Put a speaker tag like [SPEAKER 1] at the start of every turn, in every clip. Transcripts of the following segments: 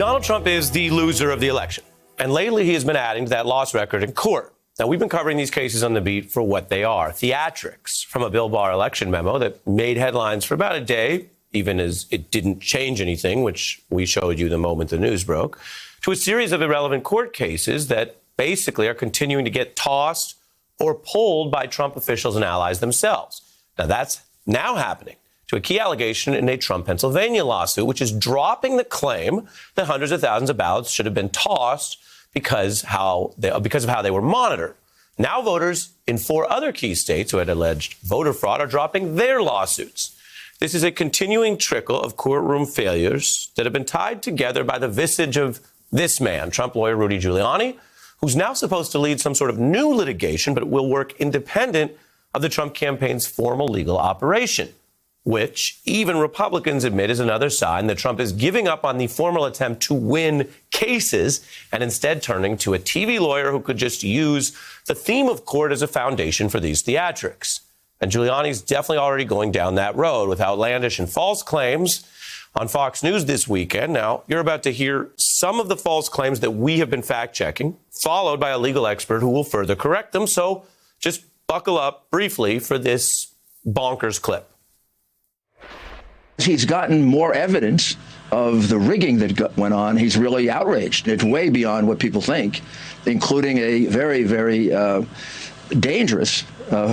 [SPEAKER 1] Donald Trump is the loser of the election, and lately he has been adding to that loss record in court. Now, we've been covering these cases on The Beat for what they are, theatrics from a Bill Barr election memo that made headlines for about a day, even as it didn't change anything, which we showed you the moment the news broke, to a series of irrelevant court cases that basically are continuing to get tossed or pulled by Trump officials and allies themselves. Now, that's now happening to a key allegation in a Trump, Pennsylvania lawsuit, which is dropping the claim that hundreds of thousands of ballots should have been tossed because of how they were monitored. Now voters in 4 other key states who had alleged voter fraud are dropping their lawsuits. This is a continuing trickle of courtroom failures that have been tied together by the visage of this man, Trump lawyer Rudy Giuliani, who's now supposed to lead some sort of new litigation, but will work independent of the Trump campaign's formal legal operation, which even Republicans admit is another sign that Trump is giving up on the formal attempt to win cases and instead turning to a TV lawyer who could just use the theme of court as a foundation for these theatrics. And Giuliani's definitely already going down that road with outlandish and false claims on Fox News this weekend. Now, you're about to hear some of the false claims that we have been fact-checking, followed by a legal expert who will further correct them. So just buckle up briefly for this bonkers clip.
[SPEAKER 2] He's gotten more evidence of the rigging that went on. He's really outraged. It's way beyond what people think, including a very, very dangerous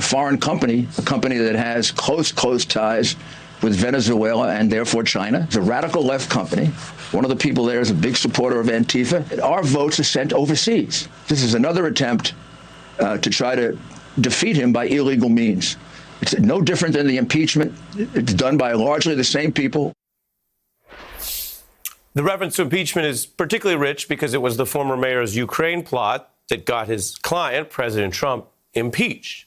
[SPEAKER 2] foreign company, a company that has close ties with Venezuela and therefore China. It's a radical left company. One of the people there is a big supporter of Antifa. Our votes are sent overseas. This is another attempt to try to defeat him by illegal means. It's no different than the impeachment. It's done by largely the same people.
[SPEAKER 1] The reference to impeachment is particularly rich because it was the former mayor's Ukraine plot that got his client, President Trump, impeached.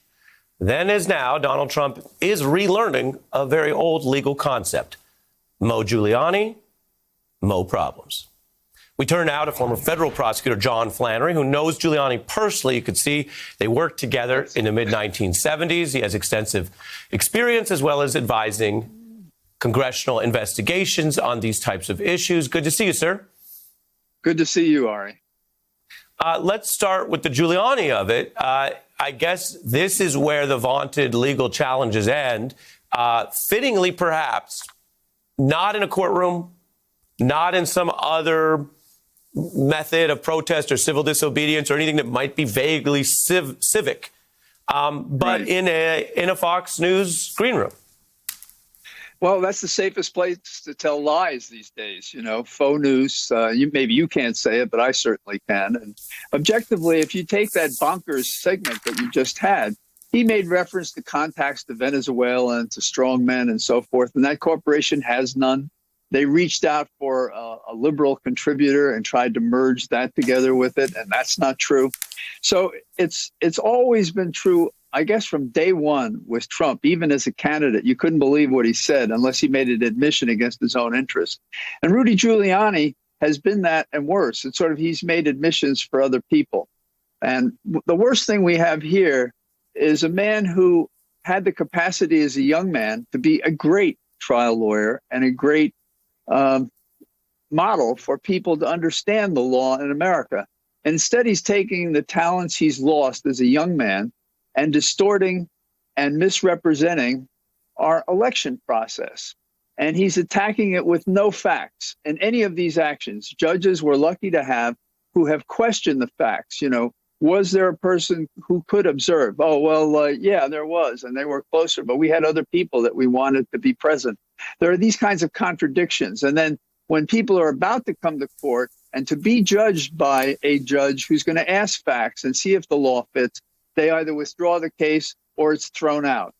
[SPEAKER 1] Then as now, Donald Trump is relearning a very old legal concept. Mo Giuliani, mo problems. We turn now to former federal prosecutor John Flannery, who knows Giuliani personally. You could see they worked together in the mid-1970s. He has extensive experience as well as advising congressional investigations on these types of issues. Good to see you, sir.
[SPEAKER 3] Good to see you, Ari.
[SPEAKER 1] Let's start with the Giuliani of it. I guess this is where the vaunted legal challenges end. Fittingly, perhaps, not in a courtroom, not in some other method of protest or civil disobedience or anything that might be vaguely civic, but right. in a Fox News green room.
[SPEAKER 3] Well, that's the safest place to tell lies these days. You know, faux news. Maybe you can't say it, but I certainly can. And objectively, if you take that bonkers segment that you just had, he made reference to contacts to Venezuela and to strongmen and so forth. And that corporation has none. They reached out for a liberal contributor and tried to merge that together with it, and that's not true. So it's always been true, I guess, from day one with Trump. Even as a candidate, you couldn't believe what he said unless he made an admission against his own interest. And Rudy Giuliani has been that and worse. It's sort of he's made admissions for other people. And the worst thing we have here is a man who had the capacity as a young man to be a great trial lawyer and a great model for people to understand the law in America. And instead, he's taking the talents he's lost as a young man and distorting and misrepresenting our election process. And he's attacking it with no facts in any of these actions. Judges we're lucky to have who have questioned the facts. You know, was there a person who could observe? Oh, well, yeah, there was, and they were closer, but we had other people that we wanted to be present. There are these kinds of contradictions. And then when people are about to come to court and to be judged by a judge who's going to ask facts and see if the law fits, they either withdraw the case or it's thrown out.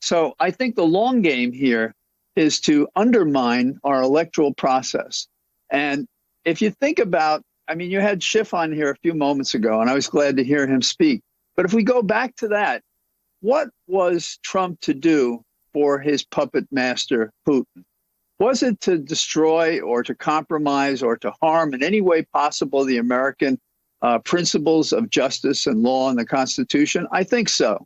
[SPEAKER 3] So I think the long game here is to undermine our electoral process. And if you think about, I mean, you had Schiff on here a few moments ago, and I was glad to hear him speak. But if we go back to that, what was Trump to do for his puppet master, Putin? Was it to destroy or to compromise or to harm in any way possible the American principles of justice and law and the Constitution? I think so.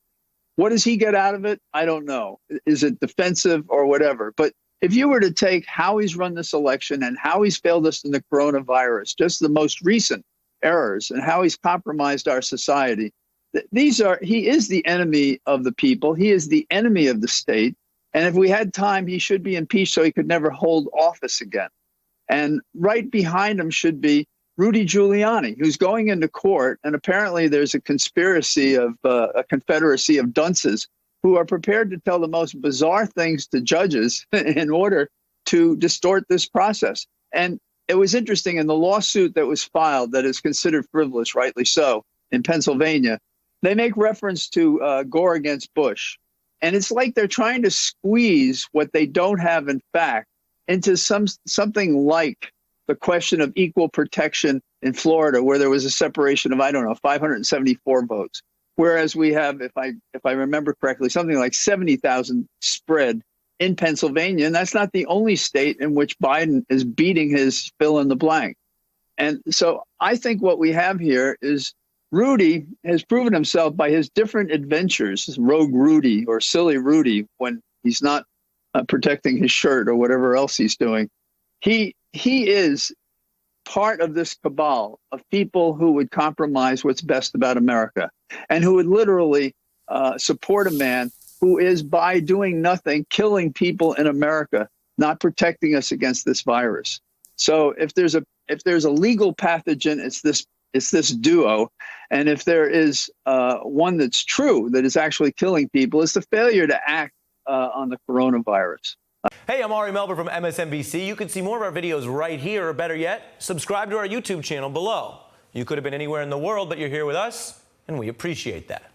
[SPEAKER 3] What does he get out of it? I don't know. Is it defensive or whatever? But If you were to take how he's run this election and how he's failed us in the coronavirus, just the most recent errors, and how he's compromised our society, he is the enemy of the people. He is the enemy of the state. And if we had time, he should be impeached so he could never hold office again. And right behind him should be Rudy Giuliani, who's going into court. And apparently there's a conspiracy of a confederacy of dunces who are prepared to tell the most bizarre things to judges in order to distort this process. And it was interesting in the lawsuit that was filed that is considered frivolous, rightly so, in Pennsylvania, they make reference to Gore against Bush. And it's like they're trying to squeeze what they don't have in fact into something like the question of equal protection in Florida, where there was a separation of, 574 votes. Whereas we have, if I remember correctly, something like 70,000 spread in Pennsylvania. And that's not the only state in which Biden is beating his fill in the blank. And so I think what we have here is Rudy has proven himself by his different adventures, Rogue Rudy or Silly Rudy, when he's not protecting his shirt or whatever else he's doing. He is part of this cabal of people who would compromise what's best about America and who would literally support a man who is, by doing nothing, killing people in America, not protecting us against this virus. So if there's a legal pathogen, it's this duo. And if there is one that's true, that is actually killing people, it's the failure to act on the coronavirus.
[SPEAKER 1] Hey, I'm Ari Melber from MSNBC. You can see more of our videos right here, or better yet, subscribe to our YouTube channel below. You could have been anywhere in the world, but you're here with us, and we appreciate that.